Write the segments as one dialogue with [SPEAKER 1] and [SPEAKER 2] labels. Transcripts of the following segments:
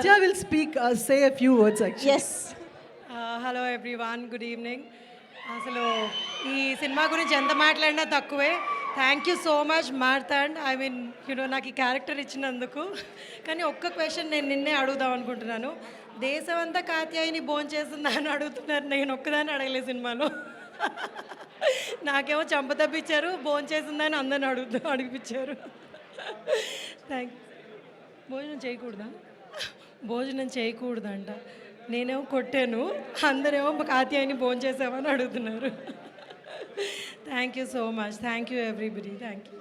[SPEAKER 1] Katya will speak, say a few words actually.
[SPEAKER 2] Yes.
[SPEAKER 3] Hello everyone, good evening. అసలు ఈ cinema గురించి ఎంత మాట్లాడినా తక్కువే. Thank you so much Martand, I mean నాకు ఈ క్యారెక్టర్ ఇచ్చినందుకు. కానీ ఒక్క క్వశ్చన్ నేను నిన్నే అడుగుదాం అనుకుంటున్నాను. దేశం అంతా కాత్యాయిని భోంచేస్తుందా అని అడుగుతున్నారు, నేను ఒక్కదాన్ని అడగలేదు సినిమాలో. నాకేమో చంప తప్పించారు, భోంచేసిందని అందరిని అడిగిపించారు. భోజనం చేయకూడదంట. నేనేమో కొట్టాను, అందరేమో కాత్యాయిని భోంచేసామని అడుగుతున్నారు. Thank you so much, thank you everybody, thank you.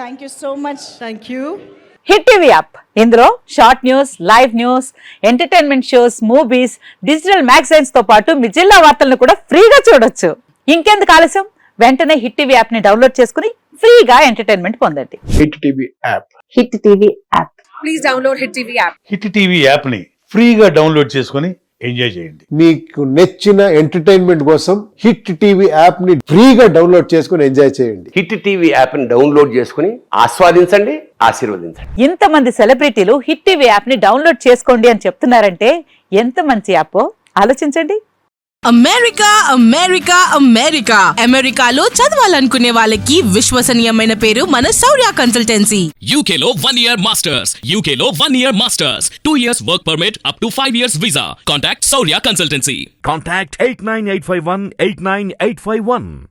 [SPEAKER 2] Thank you so much.
[SPEAKER 1] Thank you.
[SPEAKER 4] Hit TV app, ఇందులో short news, live news, entertainment shows, movies, digital magazines తో పాటు మీ జిల్లా వార్తలను కూడా ఫ్రీగా చూడొచ్చు. ఇంకెందుకు ఆలస్యం, వెంటనే హిట్ టీవీ యాప్ ని డౌన్లోడ్ చేసుకుని ఫ్రీగా ఎంటర్టైన్మెంట్ పొందండి.
[SPEAKER 5] Hit TV app.
[SPEAKER 4] Hit TV app.
[SPEAKER 6] Please download hit TV app.
[SPEAKER 7] Hit TV app ని ఫ్రీగా డౌన్లోడ్ చేసుకుని ఎంజాయ్ చేయండి.
[SPEAKER 5] మీకు నచ్చిన ఎంటర్టైన్మెంట్ కోసం హిట్ టీవీ యాప్ ని ఫ్రీగా డౌన్లోడ్ చేసుకుని ఎంజాయ్ చేయండి.
[SPEAKER 8] హిట్ టీవీ యాప్ ని డౌన్లోడ్ చేసుకుని ఆస్వాదించండి, ఆశీర్వదించండి.
[SPEAKER 4] ఇంతమంది సెలబ్రిటీలు హిట్ టీవీ యాప్ ని డౌన్లోడ్ చేసుకోండి అని చెప్తున్నారంటే ఎంత మంచి యాప్ ఆలోచించండి.
[SPEAKER 6] అమెరికా అమెరికా అమెరికా అమెరికాలో చదవాలనుకునే వాళ్ళకి విశ్వసనీయమైన పేరు మన శౌర్య కన్సల్టెన్సీ.
[SPEAKER 9] UK లో 1 year masters, UK లో 1 year masters, 2 years work permit up to 5 years visa. Contact Saurya Consultancy.
[SPEAKER 10] Contact 89851 89851.